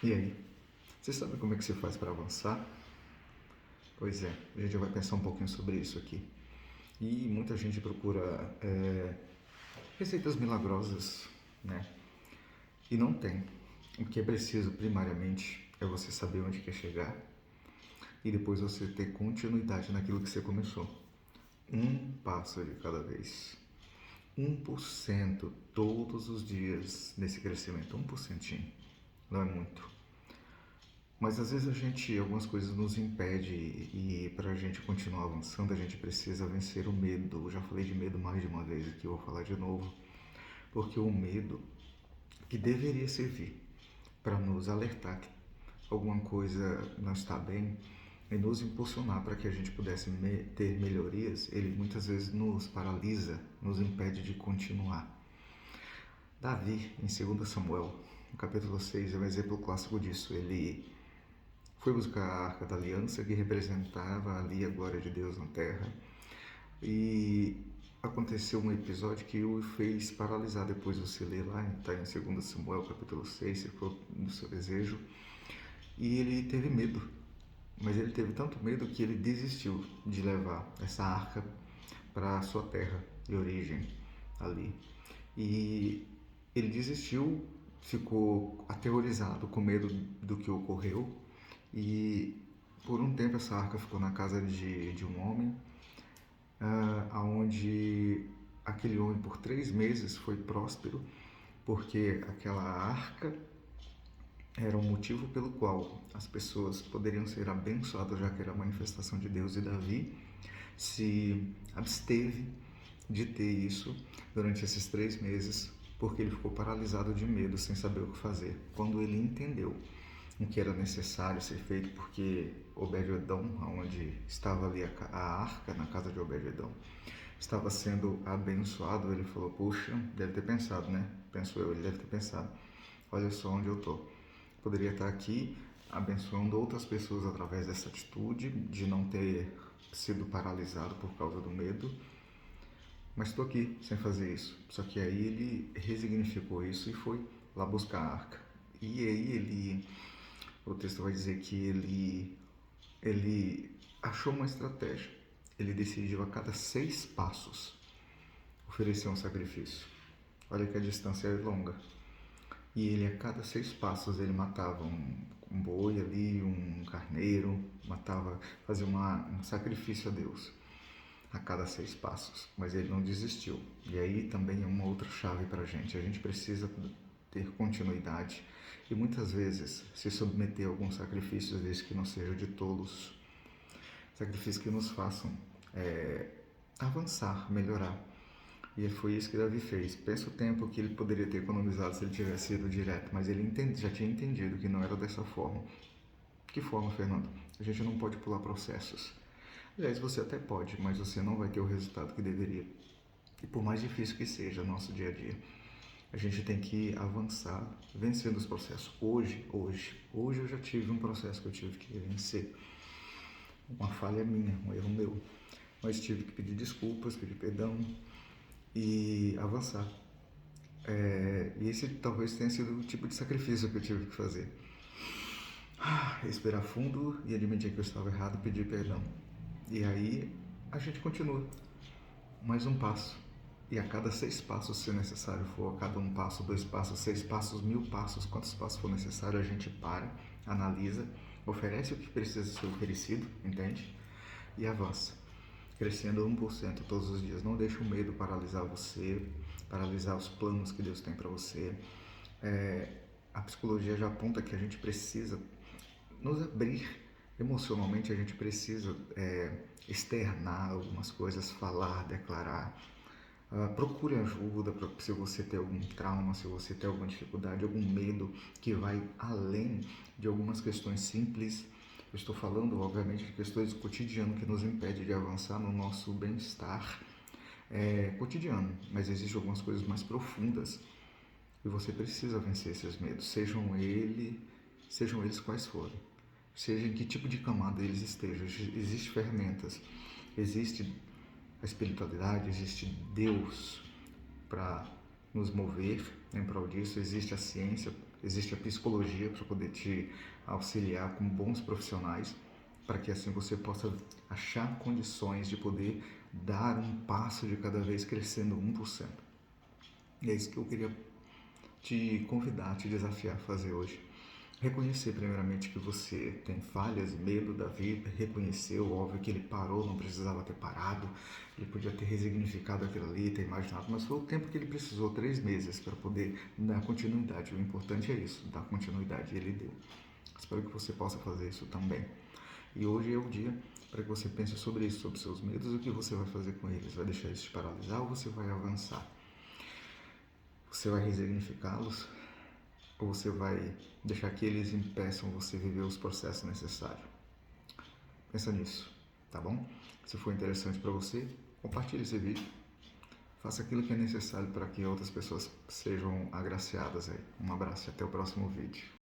E aí, você sabe como é que se faz para avançar? Pois é, a gente vai pensar um pouquinho sobre isso aqui. E muita gente procura receitas milagrosas, né? E não tem. O que é preciso primariamente é você saber onde quer chegar e depois você ter continuidade naquilo que você começou. Um passo de cada vez. 1% todos os dias nesse crescimento. 1%. Não é muito. Mas às vezes algumas coisas nos impedem e para a gente continuar avançando, a gente precisa vencer o medo. Eu já falei de medo mais de uma vez aqui, eu vou falar de novo. Porque o medo, que deveria servir para nos alertar que alguma coisa não está bem e nos impulsionar para que a gente pudesse ter melhorias, ele muitas vezes nos paralisa, nos impede de continuar. Davi, em 2 Samuel, no capítulo 6, é um exemplo clássico disso. Ele foi buscar a Arca da Aliança, que representava ali a glória de Deus na terra. E aconteceu um episódio que o fez paralisar. Depois você lê lá, está em 2 Samuel, capítulo 6, se for no seu desejo. E ele teve medo. Mas ele teve tanto medo que ele desistiu de levar essa arca para a sua terra de origem ali. E ele desistiu, ficou aterrorizado com medo do que ocorreu. E por um tempo essa arca ficou na casa de um homem, aonde aquele homem por 3 meses foi próspero, porque aquela arca era um motivo pelo qual as pessoas poderiam ser abençoadas, já que era a manifestação de Deus. E Davi se absteve de ter isso durante esses 3 meses, porque ele ficou paralisado de medo, sem saber o que fazer. Quando ele entendeu o que era necessário ser feito, porque Obed-edom, onde estava ali a arca, na casa de Obed-edom, estava sendo abençoado, ele falou, puxa, deve ter pensado, né? Penso eu, ele deve ter pensado, olha só onde eu estou. Poderia estar aqui abençoando outras pessoas através dessa atitude, de não ter sido paralisado por causa do medo, mas estou aqui sem fazer isso. Só que aí ele resignificou isso e foi lá buscar a arca. E aí o texto vai dizer que ele achou uma estratégia. Ele decidiu a cada 6 passos oferecer um sacrifício. Olha que a distância é longa. E ele a cada 6 passos ele matava um boi ali, um carneiro, fazia um sacrifício a Deus a cada 6 passos, mas ele não desistiu. E aí também é uma outra chave para a gente precisa ter continuidade e muitas vezes se submeter a alguns sacrifícios, desde que não sejam de tolos, sacrifícios que nos façam avançar, melhorar. E foi isso que Davi fez. Pensa o tempo que ele poderia ter economizado se ele tivesse ido direto, mas ele já tinha entendido que não era dessa forma. Que forma, Fernando? A gente não pode pular processos. Aliás, você até pode, mas você não vai ter o resultado que deveria. E por mais difícil que seja nosso dia a dia, a gente tem que avançar vencendo os processos. Hoje eu já tive um processo que eu tive que vencer. Uma falha minha, um erro meu. Mas tive que pedir desculpas, pedir perdão e avançar. E esse talvez tenha sido o tipo de sacrifício que eu tive que fazer. Respirar fundo e admitir que eu estava errado e pedir perdão. E aí a gente continua. Mais um passo. E a cada 6 passos, se necessário for, a cada 1 passo, 2 passos, 6 passos, 1000 passos, quantos passos for necessário, a gente para, analisa, oferece o que precisa ser oferecido, entende? E avança. Crescendo 1% todos os dias. Não deixe o medo paralisar você, paralisar os planos que Deus tem para você. A psicologia já aponta que a gente precisa nos abrir emocionalmente, a gente precisa externar algumas coisas, falar, declarar. Procure ajuda se você tem algum trauma, se você tem alguma dificuldade, algum medo que vai além de algumas questões simples. Eu estou falando, obviamente, de questões do cotidiano que nos impedem de avançar no nosso bem-estar cotidiano, mas existem algumas coisas mais profundas e você precisa vencer esses medos, sejam eles quais forem, seja em que tipo de camada eles estejam. Existem ferramentas, existe a espiritualidade, existe Deus para nos mover em prol disso, existe a ciência Existe a psicologia para poder te auxiliar com bons profissionais, para que assim você possa achar condições de poder dar um passo de cada vez crescendo 1%. E é isso que eu queria te convidar, te desafiar a fazer hoje. Reconhecer primeiramente que você tem falhas, medo da vida, reconheceu, óbvio que ele parou, não precisava ter parado, ele podia ter resignificado aquilo ali, ter imaginado, mas foi o tempo que ele precisou, 3 meses, para poder dar continuidade. O importante é isso, dar continuidade, e ele deu. Espero que você possa fazer isso também. E hoje é o dia para que você pense sobre isso, sobre seus medos, o que você vai fazer com eles. Vai deixar isso te paralisar ou você vai avançar? Você vai resignificá-los ou você vai deixar que eles impeçam você viver os processos necessários? Pensa nisso, tá bom? Se for interessante para você, compartilhe esse vídeo. Faça aquilo que é necessário para que outras pessoas sejam agraciadas aí. Um abraço e até o próximo vídeo.